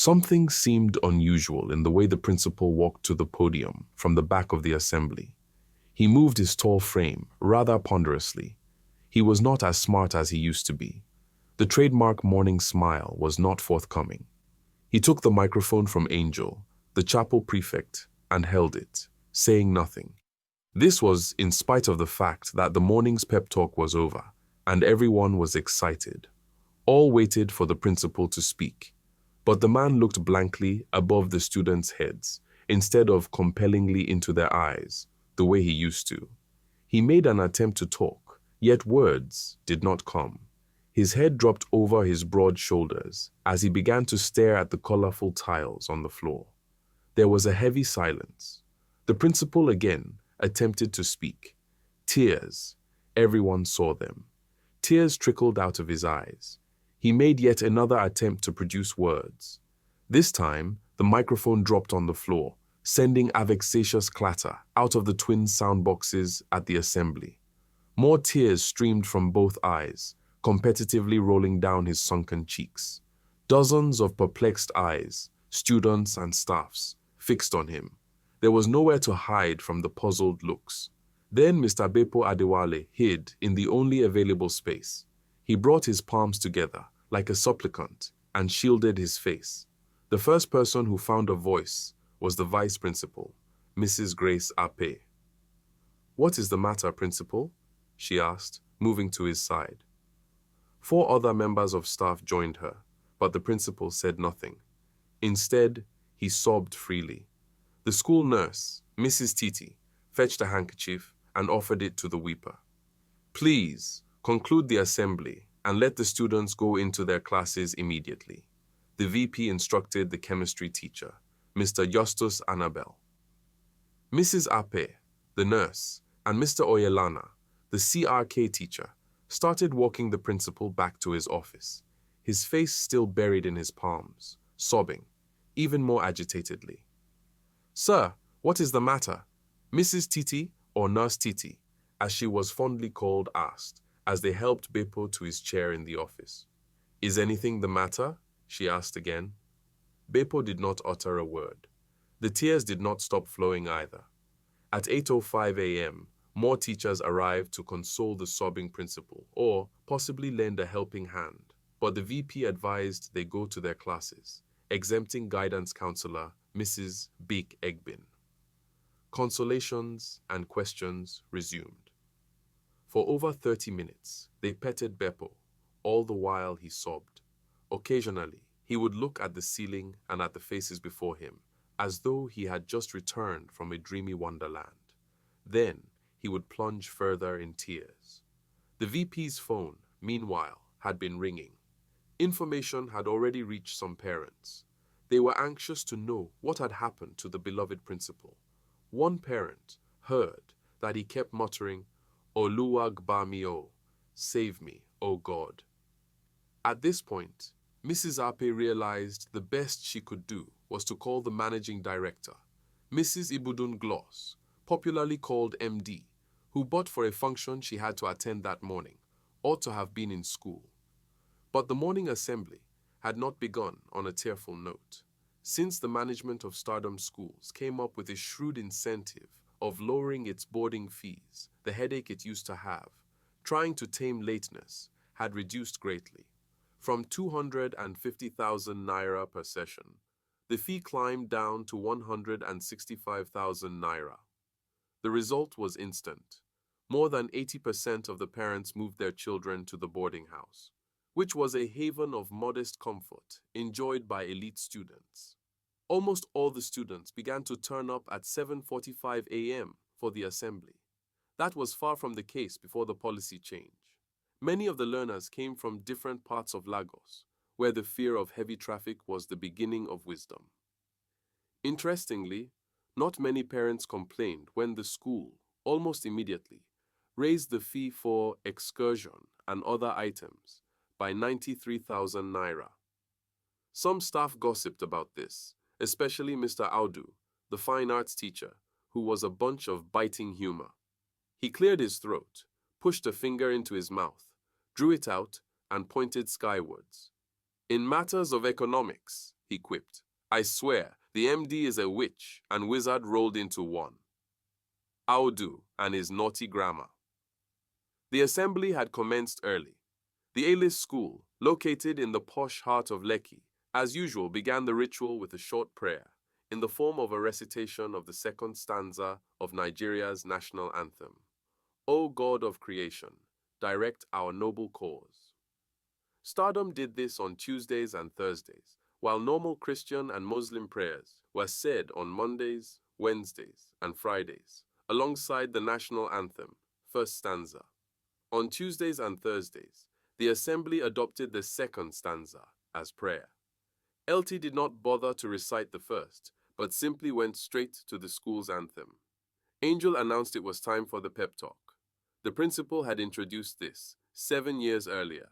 Something seemed unusual in the way the principal walked to the podium from the back of the assembly. He moved his tall frame rather ponderously. He was not as smart as he used to be. The trademark morning smile was not forthcoming. He took the microphone from Angel, the chapel prefect, and held it, saying nothing. This was in spite of the fact that the morning's pep talk was over, and everyone was excited. All waited for the principal to speak, but the man looked blankly above the students' heads, instead of compellingly into their eyes, the way he used to. He made an attempt to talk, yet words did not come. His head dropped over his broad shoulders as he began to stare at the colorful tiles on the floor. There was a heavy silence. The principal again attempted to speak. Tears. Everyone saw them. Tears trickled out of his eyes. He made yet another attempt to produce words. This time, the microphone dropped on the floor, sending a vexatious clatter out of the twin sound boxes at the assembly. More tears streamed from both eyes, competitively rolling down his sunken cheeks. Dozens of perplexed eyes, students and staffs, fixed on him. There was nowhere to hide from the puzzled looks. Then Mr. Bepo Adewale hid in the only available space. He brought his palms together like a supplicant and shielded his face. The first person who found a voice was the vice principal, Mrs. Grace Ape. "What is the matter, principal?" she asked, moving to his side. 4 other members of staff joined her, but the principal said nothing. Instead, he sobbed freely. The school nurse, Mrs. Titi, fetched a handkerchief and offered it to the weeper. "Please, conclude the assembly and let the students go into their classes immediately," the VP instructed the chemistry teacher, Mr. Justus Annabel. Mrs. Ape, the nurse, and Mr. Oyelana, the CRK teacher, started walking the principal back to his office, his face still buried in his palms, sobbing, even more agitatedly. "Sir, what is the matter?" Mrs. Titi, or Nurse Titi, as she was fondly called, asked, as they helped Bepo to his chair in the office. "Is anything the matter?" she asked again. Bepo did not utter a word. The tears did not stop flowing either. At 8:05 a.m., more teachers arrived to console the sobbing principal, or possibly lend a helping hand, but the VP advised they go to their classes, exempting guidance counselor Mrs. Big Egbin. Consolations and questions resumed. For over 30 minutes, they petted Beppo, all the while he sobbed. Occasionally, he would look at the ceiling and at the faces before him, as though he had just returned from a dreamy wonderland. Then, he would plunge further in tears. The VP's phone, meanwhile, had been ringing. Information had already reached some parents. They were anxious to know what had happened to the beloved principal. One parent heard that he kept muttering, "Oluwa gba mi o, save me, O God." At this point, Mrs. Ape realized the best she could do was to call the managing director, Mrs. Ibudun Gloss, popularly called MD, who but for a function she had to attend that morning, ought to have been in school. But the morning assembly had not begun on a tearful note. Since the management of Stardom Schools came up with a shrewd incentive of lowering its boarding fees, the headache it used to have, trying to tame lateness, had reduced greatly. From 250,000 naira per session, the fee climbed down to 165,000 naira. The result was instant. More than 80% of the parents moved their children to the boarding house, which was a haven of modest comfort enjoyed by elite students. Almost all the students began to turn up at 7:45 a.m. for the assembly. That was far from the case before the policy change. Many of the learners came from different parts of Lagos, where the fear of heavy traffic was the beginning of wisdom. Interestingly, not many parents complained when the school, almost immediately, raised the fee for excursion and other items by 93,000 naira. Some staff gossiped about this, especially Mr. Audu, the fine arts teacher, who was a bunch of biting humor. He cleared his throat, pushed a finger into his mouth, drew it out, and pointed skywards. "In matters of economics," he quipped. I swear, the MD is a witch and wizard rolled into one. Audu and his naughty grammar. The assembly had commenced early. The A-list school, located in the posh heart of Lekki, as usual began the ritual with a short prayer, in the form of a recitation of the second stanza of Nigeria's national anthem. O God of creation, direct our noble cause. Stardom did this on Tuesdays and Thursdays, while normal Christian and Muslim prayers were said on Mondays, Wednesdays, and Fridays, alongside the national anthem, first stanza. On Tuesdays and Thursdays, the assembly adopted the second stanza as prayer. LT did not bother to recite the first, but simply went straight to the school's anthem. Angel announced it was time for the pep talk. The principal had introduced this 7 years earlier,